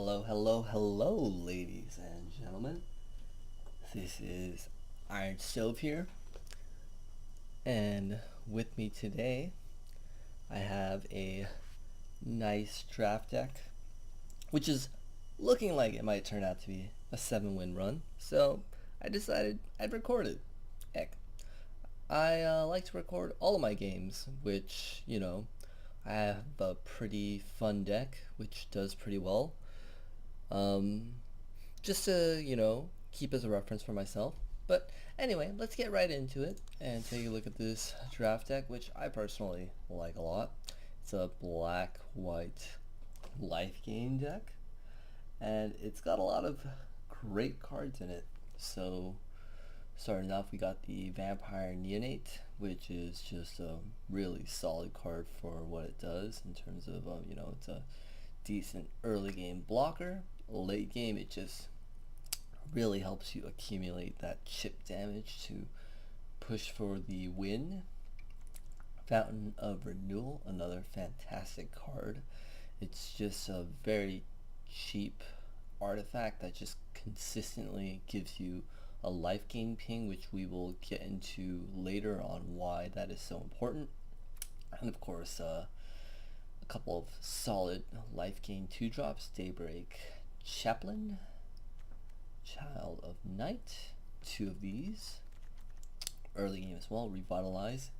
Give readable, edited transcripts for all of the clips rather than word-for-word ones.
Hello, ladies and gentlemen. This is Iron Stove here, and with me today, I have a nice draft deck, which is looking like it might turn out to be a 7-win run. So I decided I'd record it. Heck, I like to record all of my games, which I have a pretty fun deck, which does pretty well. Um, just to, keep as a reference for myself. But anyway, let's get right into it and take a look at this draft deck, which I personally like a lot. It's a black-white Lifegain deck, and it's got a lot of great cards in it. So, starting off, we got the Vampire Neonate, which is just a really solid card for what it does in terms of, it's a decent early game blocker. Late game, it just really helps you accumulate that chip damage to push for the win. Fountain of Renewal, another fantastic card. It's just a very cheap artifact that just consistently gives you a life gain ping, which we will get into later on why that is so important. And of course, a couple of solid life gain 2-drops, Daybreak Chaplain, Child of Night, 2 of these. Early game as well, Revitalize,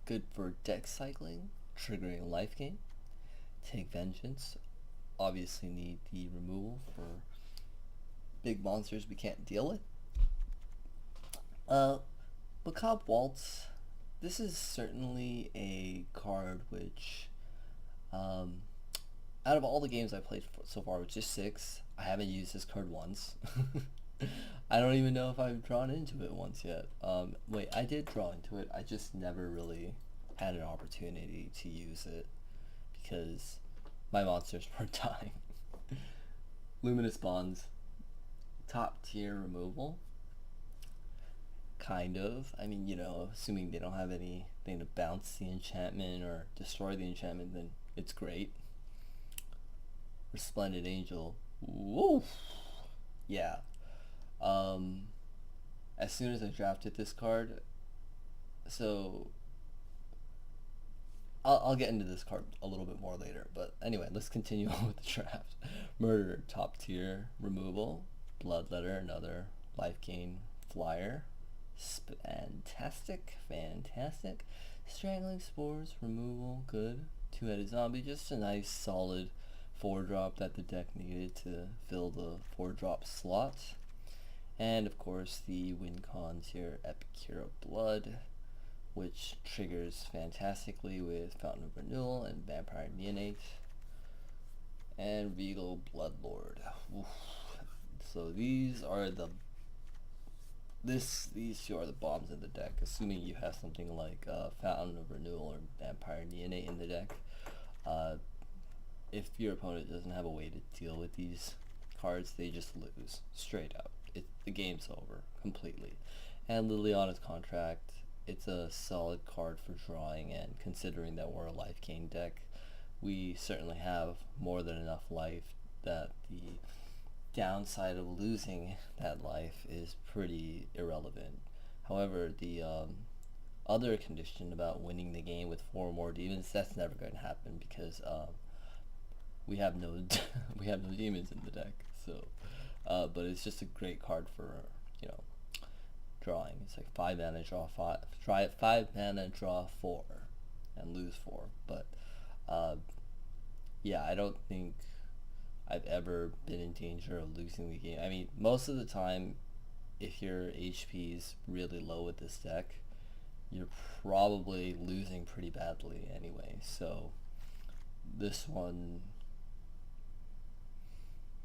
good for deck cycling, triggering life gain. Take Vengeance, obviously need the removal for big monsters we can't deal with. Macabre Waltz, this is certainly a card which, out of all the games I played so far, which is 6, I haven't used this card once. I don't even know if I've drawn into it once yet. Wait, I did draw into it. I just never really had an opportunity to use it because my monsters were dying. Luminous Bonds, top tier removal. Kind of. I mean, assuming they don't have anything to bounce the enchantment or destroy the enchantment, then it's great. Resplendent Angel. Woo! Yeah. As soon as I drafted this card, so I'll get into this card a little bit more later. But anyway, let's continue on with the draft. Murder, top tier removal. Bloodletter, another life gain flyer. Fantastic. Strangling Spores, removal, good. 2-headed zombie, just a nice solid 4-drop that the deck needed to fill the 4-drop slot. And of course the win cons here, Epicure of Blood, which triggers fantastically with Fountain of Renewal and Vampire Neonate. And Regal Bloodlord. Oof. So these two are the bombs in the deck, assuming you have something like Fountain of Renewal or Vampire Neonate in the deck. If your opponent doesn't have a way to deal with these cards, they just lose, straight up. The game's over, completely. And Liliana's Contract, it's a solid card for drawing, and considering that we're a life gain deck, we certainly have more than enough life that the downside of losing that life is pretty irrelevant. However, the other condition about winning the game with 4 more demons, that's never going to happen because we have no we have no demons in the deck. So, but it's just a great card for drawing. It's like 5 mana, draw 5. Try it 5 mana, draw 4, and lose 4. But yeah, I don't think I've ever been in danger of losing the game. I mean, most of the time, if your HP is really low with this deck, you're probably losing pretty badly anyway. So this one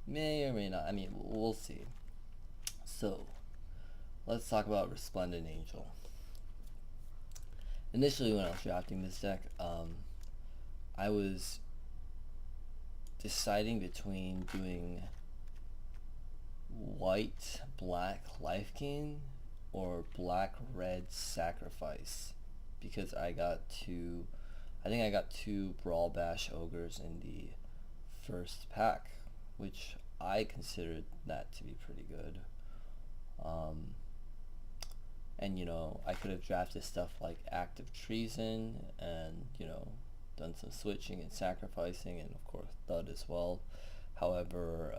may or may not. I mean, we'll see. So let's talk about Resplendent Angel. Initially, when I was drafting this deck, I was deciding between doing white black life gain or black red sacrifice, because I think I got 2 Brawl Bash ogres in the first pack, which I considered that to be pretty good. And I could have drafted stuff like active treason and done some switching and sacrificing, and of course thud as well. However,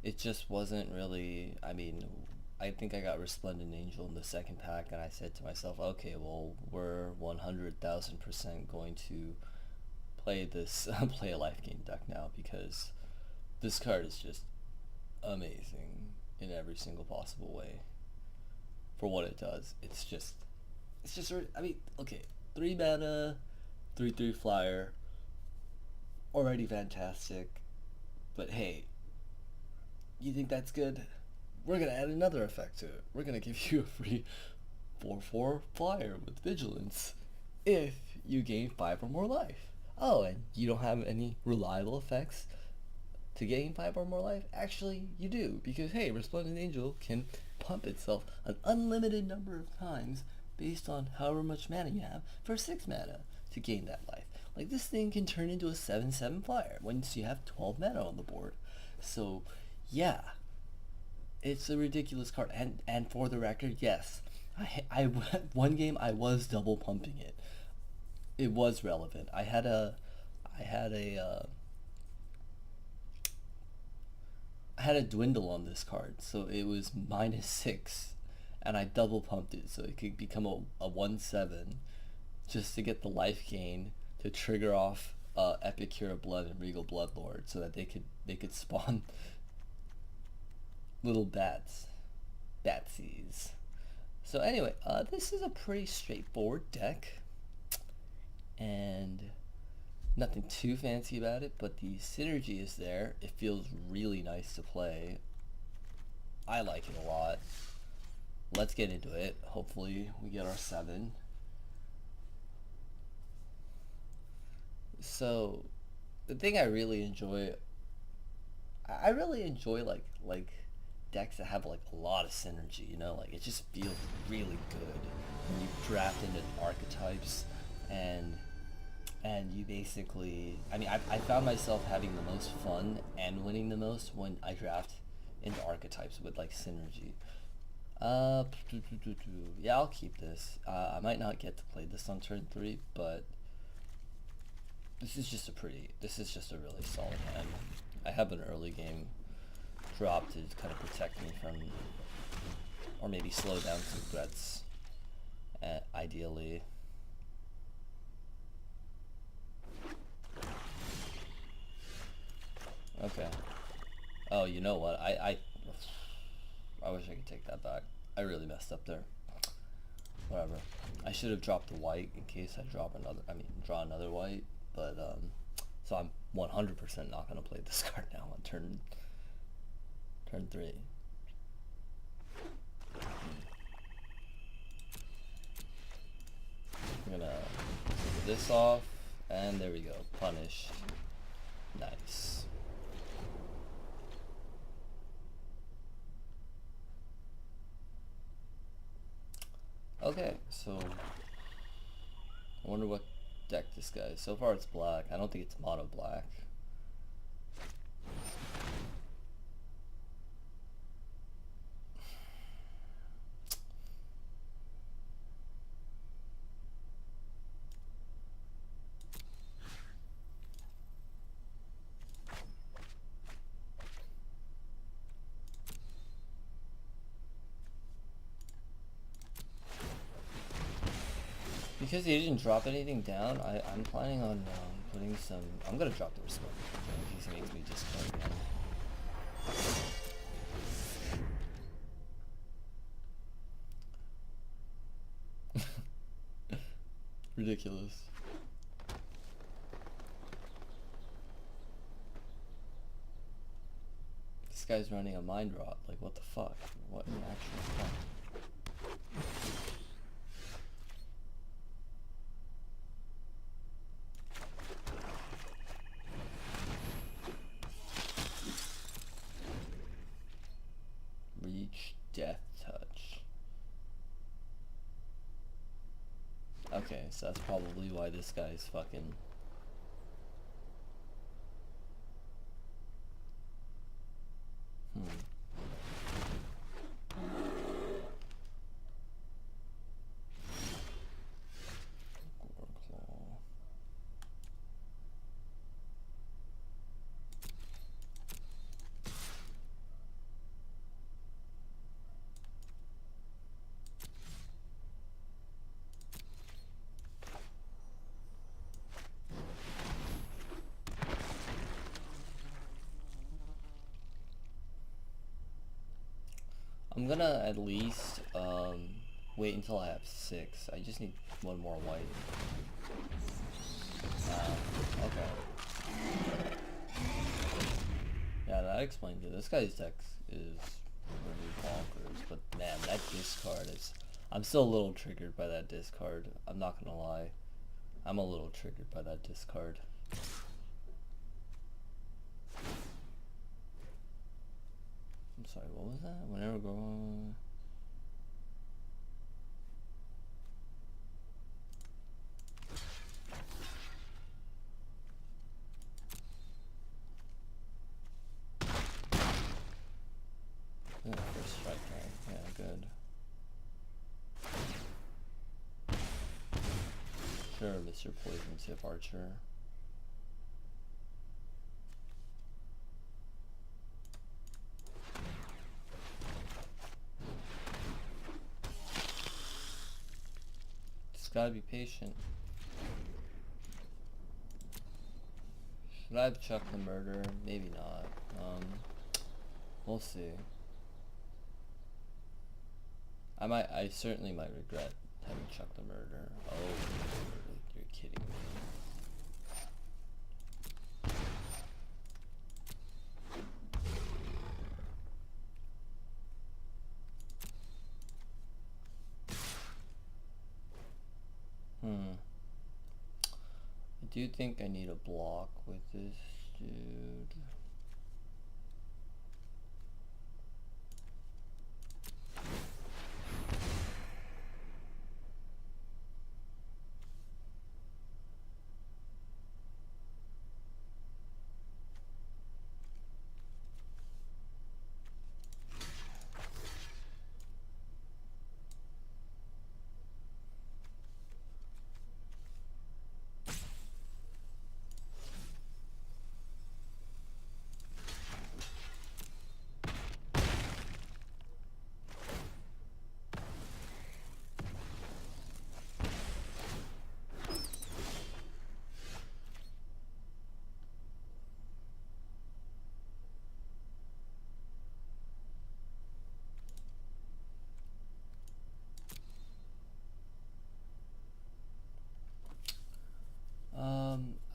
it just wasn't really. I mean, I think I got Resplendent Angel in the second pack, and I said to myself, okay, well, we're 100,000% going to play this play a Lifegain deck now, because this card is just amazing in every single possible way for what it does. It's just I mean, okay, 3 mana, 3/3 flyer, already fantastic. But hey, you think that's good? We're gonna add another effect to it. We're gonna give you a free 4/4 flyer with vigilance if you gain 5 or more life. Oh, and you don't have any reliable effects to gain 5 or more life? Actually, you do, because hey, Resplendent Angel can pump itself an unlimited number of times based on however much mana you have for 6 mana to gain that life. Like, this thing can turn into a 7/7 flyer once you have 12 mana on the board. So, yeah, it's a ridiculous card. And for the record, yes, I one game I was double pumping it. It was relevant. I had a dwindle on this card, so it was -6, and I double pumped it so it could become a 1/7, just to get the life gain to trigger off Epic Cure of Blood and Regal Bloodlord, so that they could spawn little batsies. So anyway, this is a pretty straightforward deck, and nothing too fancy about it, but the synergy is there. It feels really nice to play. I like it a lot. Let's get into it. Hopefully we get our 7. So the thing I really enjoy like decks that have like a lot of synergy, like it just feels really good when you draft into archetypes, and you basically, I mean, I found myself having the most fun and winning the most when I draft into archetypes with like synergy. Yeah, I'll keep this. I might not get to play this on turn 3, but this is just a really solid hand. I have an early game drop to kind of protect me from, or maybe slow down some threats, ideally. Okay. Oh, you know what? I wish I could take that back. I really messed up there. Whatever. I should have dropped the white in case I draw another white, but so I'm 100% not gonna play this card now on turn 3. I'm gonna take this off, and there we go. Punish. Nice. Okay, so I wonder what deck this guy is. So far it's black. I don't think it's mono black. Because he didn't drop anything down, I'm planning on putting some... I'm going to drop the Resplendent in case he makes me discard again. Ridiculous. This guy's running a Mind Rot. Like, what the fuck? What in the actual fuck? Death Touch. Okay, so that's probably why this guy's fucking... I'm gonna at least wait until I have 6. I just need one more white. Okay. Yeah, that explains it. This guy's deck is really bonkers, but man, that discard is... I'm still a little triggered by that discard. I'm not gonna lie. I'm a little triggered by that discard. I'm sorry, what was that? Whenever go... First strike, right? Yeah, good. Sure, Mr. Poison Tip Archer. Just gotta be patient. Should I have chucked the murder? Maybe not. We'll see. I certainly might regret having chucked the murder. Oh, you're kidding me. I do think I need a block with this dude.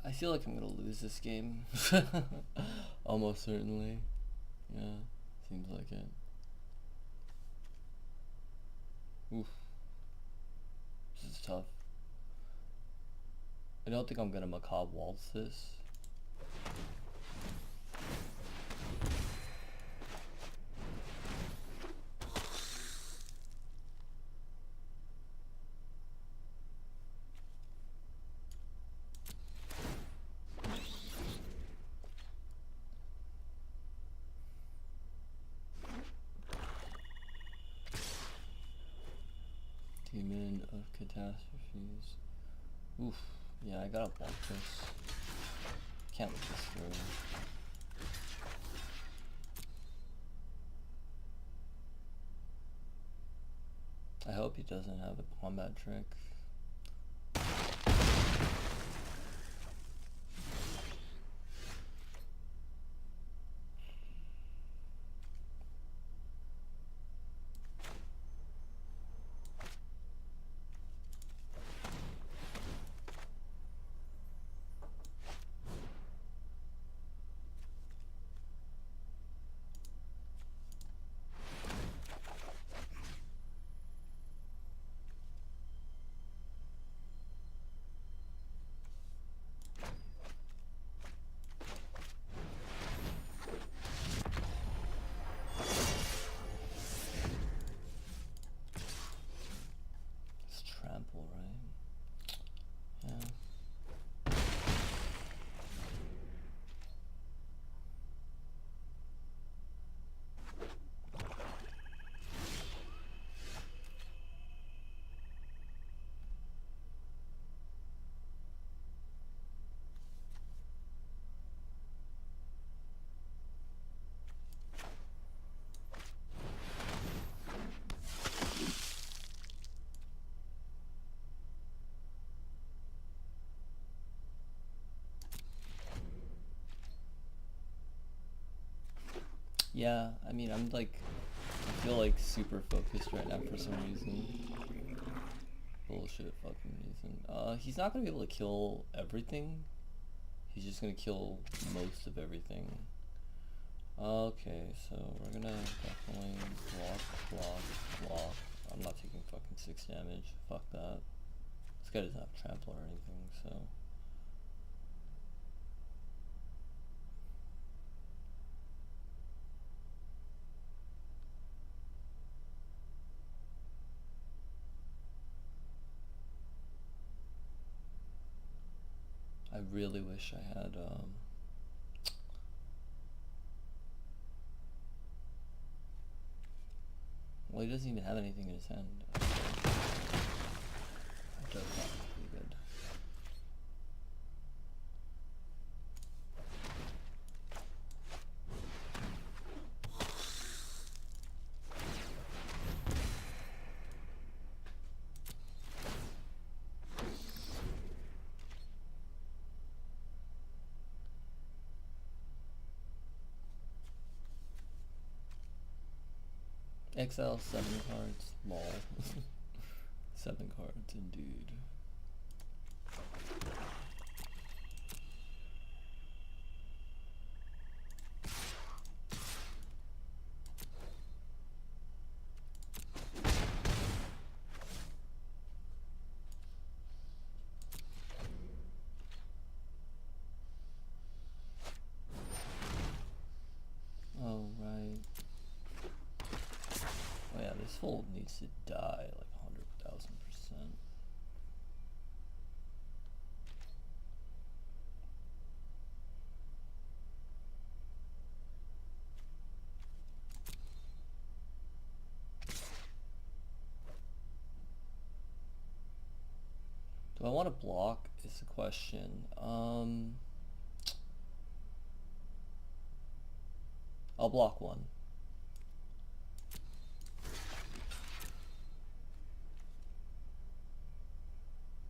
I feel like I'm gonna lose this game. Almost certainly. Yeah, seems like it. Oof. This is tough. I don't think I'm gonna macabre waltz this. Demon of Catastrophes. Oof. Yeah, I gotta block this. Can't let this through. I hope he doesn't have a combat trick. Yeah, I mean, I'm like feel like super focused right now for some reason. Bullshit fucking reason. He's not gonna be able to kill everything. He's just gonna kill most of everything. Okay, so we're gonna definitely block. I'm not taking fucking 6 damage. Fuck that. This guy doesn't have trample or anything, so. I really wish I had, well, he doesn't even have anything in his hand. That does not look pretty good. XL 7 cards, lol. 7 cards, indeed. Oh, right. Oh yeah, this fold needs to die like 100,000%. Do I want to block is the question. I'll block 1.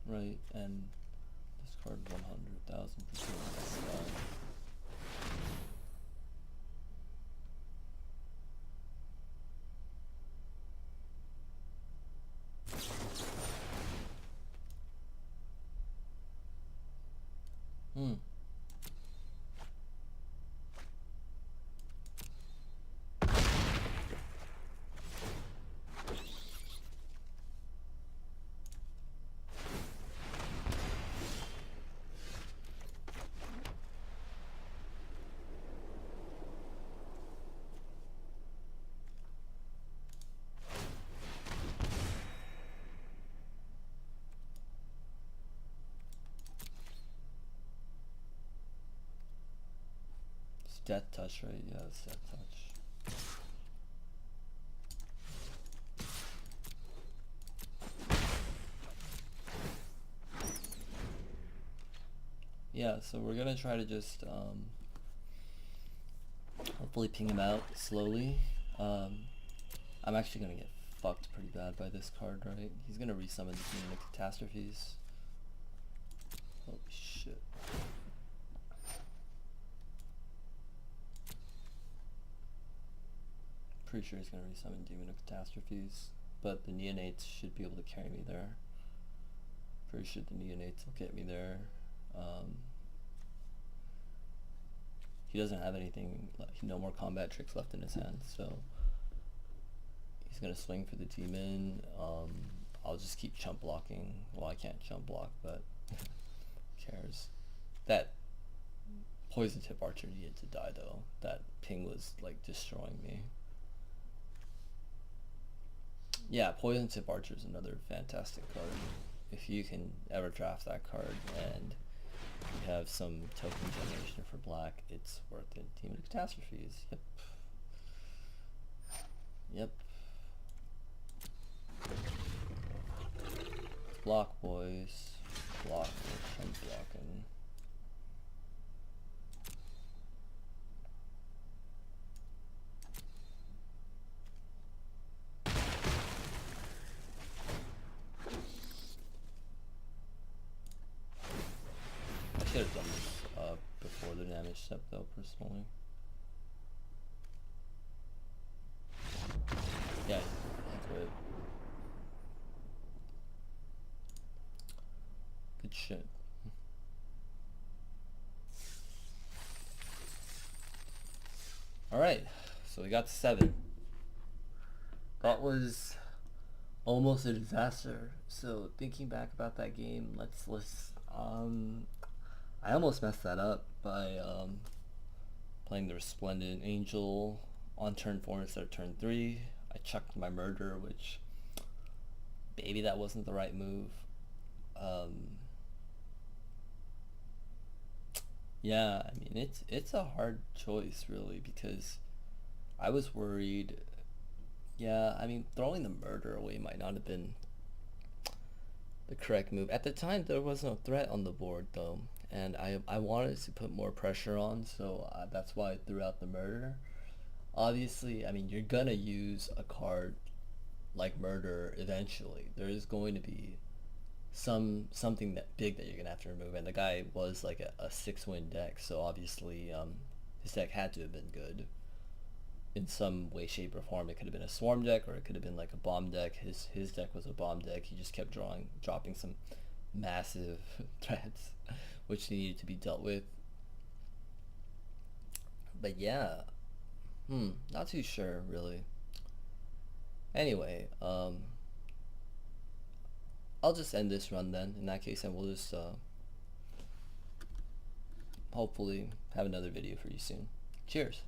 Right, and discard 100,000%. It's death touch, right? Yeah, it's death touch. Yeah, so we're gonna try to just hopefully ping him out slowly. I'm actually gonna get fucked pretty bad by this card, right? He's gonna resummon the Demon of Catastrophes. Holy shit. Pretty sure he's gonna resummon Demon of Catastrophes, but the Neonates should be able to carry me there. Pretty sure the Neonates will get me there. He doesn't have anything, no more combat tricks left in his hand, so he's gonna swing for the demon. I'll just keep chump blocking. Well, I can't chump block, but who cares? That poison tip archer needed to die though. That ping was like destroying me. Yeah, poison tip archer is another fantastic card. If you can ever draft that card and you have some token generation for black, it's worth it. Demon of Catastrophes. Yep. Block, boys. Block, I'm blocking. I should have done this before the damage step though, personally. Yeah, he could. Good shit. Alright, so we got to 7. That was almost a disaster. So thinking back about that game, I almost messed that up by playing the Resplendent Angel on turn 4 instead of turn 3. I chucked my murder, which maybe that wasn't the right move. Yeah, I mean it's a hard choice really because I was worried. Yeah, I mean throwing the murder away might not have been the correct move. At the time, there was no threat on the board though, and I wanted to put more pressure on, so that's why I threw out the murder. Obviously, I mean you're gonna use a card like murder eventually. There is going to be something that big that you're gonna have to remove, and the guy was like a 6-win deck, so obviously his deck had to have been good in some way, shape, or form. It could have been a swarm deck, or it could have been like a bomb deck. His deck was a bomb deck. He just kept dropping some massive threats, which needed to be dealt with. But yeah, not too sure really. Anyway, I'll just end this run then. In that case, and we'll just hopefully have another video for you soon. Cheers.